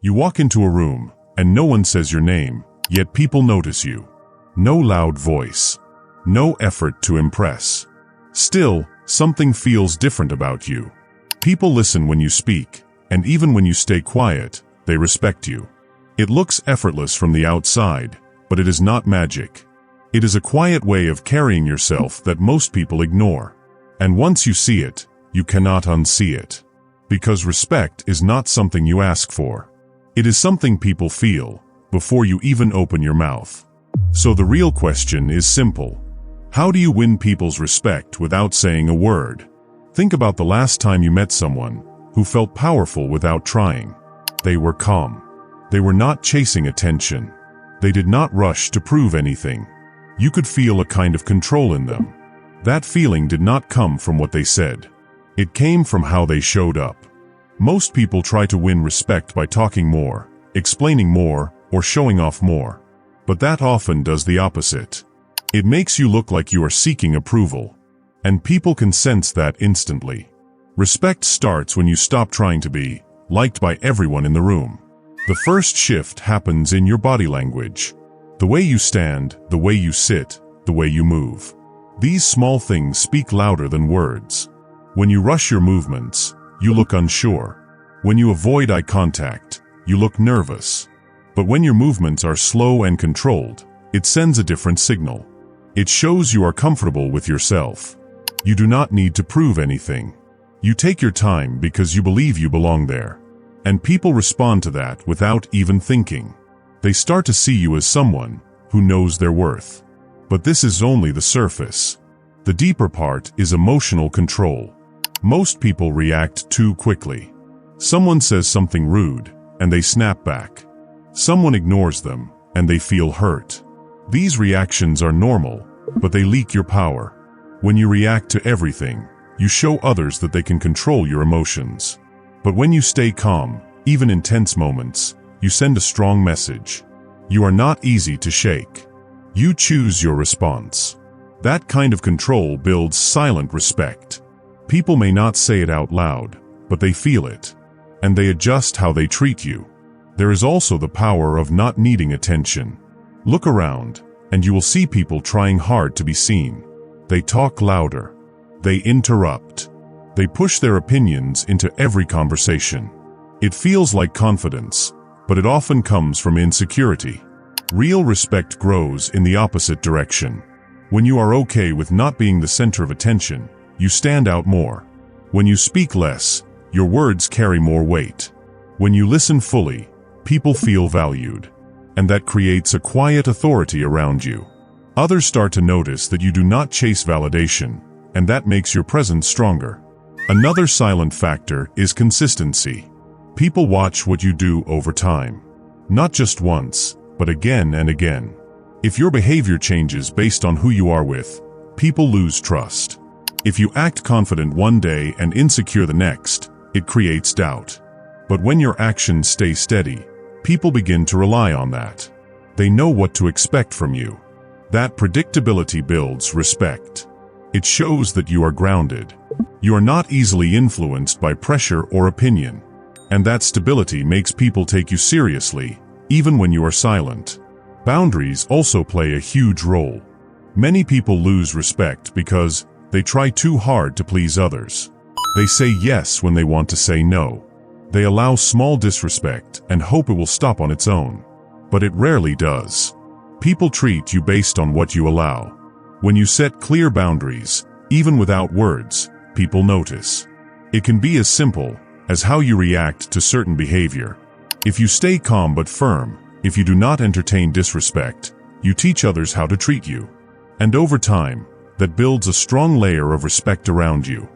You walk into a room, and no one says your name, yet people notice you. No loud voice. No effort to impress. Still, something feels different about you. People listen when you speak, and even when you stay quiet, they respect you. It looks effortless from the outside, but it is not magic. It is a quiet way of carrying yourself that most people ignore. And once you see it, you cannot unsee it. Because respect is not something you ask for. It is something people feel before you even open your mouth. So the real question is simple. How do you win people's respect without saying a word? Think about the last time you met someone who felt powerful without trying. They were calm. They were not chasing attention. They did not rush to prove anything. You could feel a kind of control in them. That feeling did not come from what they said. It came from how they showed up. Most people try to win respect by talking more, explaining more, or showing off more. But that often does the opposite. It makes you look like you are seeking approval. And people can sense that instantly. Respect starts when you stop trying to be liked by everyone in the room. The first shift happens in your body language. The way you stand, the way you sit, the way you move. These small things speak louder than words. When you rush your movements, you look unsure. When you avoid eye contact, you look nervous. But when your movements are slow and controlled, it sends a different signal. It shows you are comfortable with yourself. You do not need to prove anything. You take your time because you believe you belong there. And people respond to that without even thinking. They start to see you as someone who knows their worth. But this is only the surface. The deeper part is emotional control. Most people react too quickly. Someone says something rude, and they snap back. Someone ignores them, and they feel hurt. These reactions are normal, but they leak your power. When you react to everything, you show others that they can control your emotions. But when you stay calm, even in tense moments, you send a strong message. You are not easy to shake. You choose your response. That kind of control builds silent respect. People may not say it out loud, but they feel it. And they adjust how they treat you. There is also the power of not needing attention. Look around, and you will see people trying hard to be seen. They talk louder. They interrupt. They push their opinions into every conversation. It feels like confidence, but it often comes from insecurity. Real respect grows in the opposite direction. When you are okay with not being the center of attention, you stand out more. When you speak less, your words carry more weight. When you listen fully, people feel valued. And that creates a quiet authority around you. Others start to notice that you do not chase validation, and that makes your presence stronger. Another silent factor is consistency. People watch what you do over time. Not just once, but again and again. If your behavior changes based on who you are with, people lose trust. If you act confident one day and insecure the next, it creates doubt. But when your actions stay steady, people begin to rely on that. They know what to expect from you. That predictability builds respect. It shows that you are grounded. You are not easily influenced by pressure or opinion. And that stability makes people take you seriously, even when you are silent. Boundaries also play a huge role. Many people lose respect because they try too hard to please others. They say yes when they want to say no. They allow small disrespect and hope it will stop on its own. But it rarely does. People treat you based on what you allow. When you set clear boundaries, even without words, people notice. It can be as simple as how you react to certain behavior. If you stay calm but firm, if you do not entertain disrespect, you teach others how to treat you. And over time, that builds a strong layer of respect around you.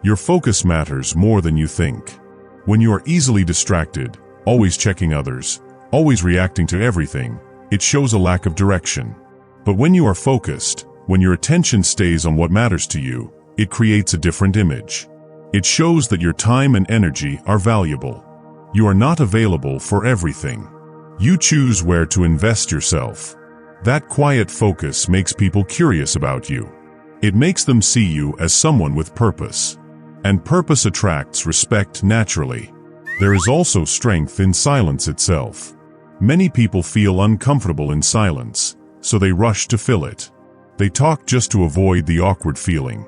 Your focus matters more than you think. When you are easily distracted, always checking others, always reacting to everything, it shows a lack of direction. But when you are focused, when your attention stays on what matters to you, it creates a different image. It shows that your time and energy are valuable. You are not available for everything. You choose where to invest yourself. That quiet focus makes people curious about you. It makes them see you as someone with purpose. And purpose attracts respect naturally. There is also strength in silence itself. Many people feel uncomfortable in silence, so they rush to fill it. They talk just to avoid the awkward feeling.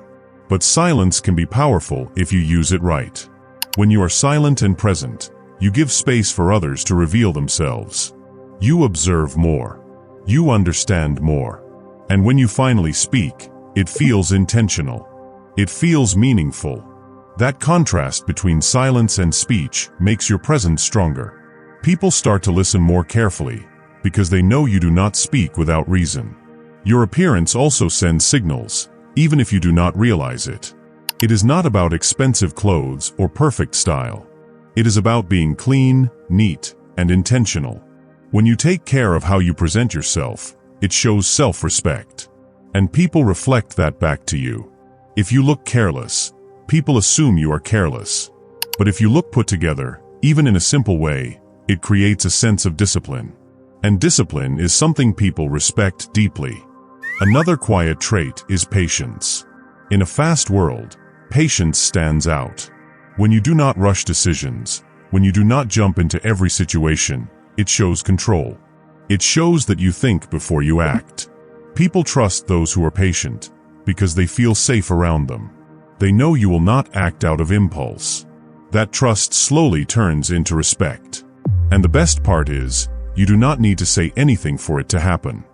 But silence can be powerful if you use it right. When you are silent and present, you give space for others to reveal themselves. You observe more. You understand more. And when you finally speak, it feels intentional. It feels meaningful. That contrast between silence and speech makes your presence stronger. People start to listen more carefully because they know you do not speak without reason. Your appearance also sends signals, even if you do not realize it. It is not about expensive clothes or perfect style. It is about being clean, neat, and intentional. When you take care of how you present yourself, it shows self-respect. And people reflect that back to you. If you look careless, people assume you are careless. But if you look put together, even in a simple way, it creates a sense of discipline. And discipline is something people respect deeply. Another quiet trait is patience. In a fast world, patience stands out. When you do not rush decisions, when you do not jump into every situation, it shows control. It shows that you think before you act. People trust those who are patient because they feel safe around them. They know you will not act out of impulse. That trust slowly turns into respect. And the best part is, you do not need to say anything for it to happen.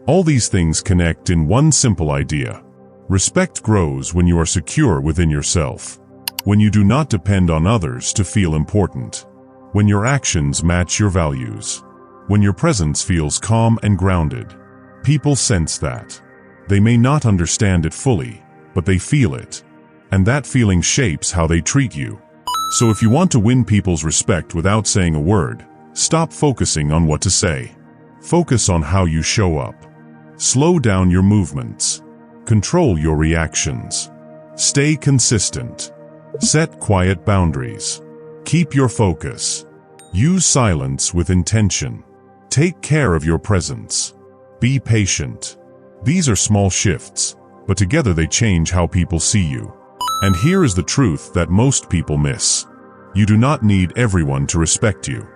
All these things connect in one simple idea. Respect grows when you are secure within yourself. When you do not depend on others to feel important. When your actions match your values. When your presence feels calm and grounded. People sense that. They may not understand it fully, but they feel it. And that feeling shapes how they treat you. So if you want to win people's respect without saying a word, stop focusing on what to say. Focus on how you show up. Slow down your movements. Control your reactions. Stay consistent. Set quiet boundaries. Keep your focus. Use silence with intention. Take care of your presence. Be patient. These are small shifts, but together they change how people see you. And here is the truth that most people miss. You do not need everyone to respect you.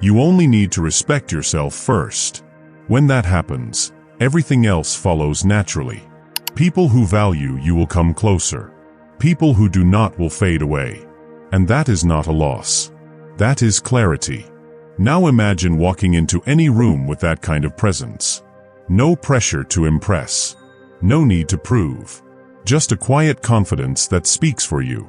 You only need to respect yourself first. When that happens, everything else follows naturally. People who value you will come closer. People who do not will fade away. And that is not a loss. That is clarity. Now imagine walking into any room with that kind of presence. No pressure to impress. No need to prove. Just a quiet confidence that speaks for you.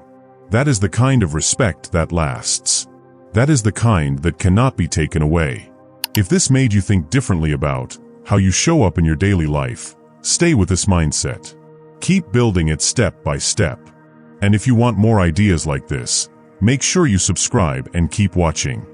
That is the kind of respect that lasts. That is the kind that cannot be taken away. If this made you think differently about how you show up in your daily life, stay with this mindset. Keep building it step by step. And if you want more ideas like this, make sure you subscribe and keep watching.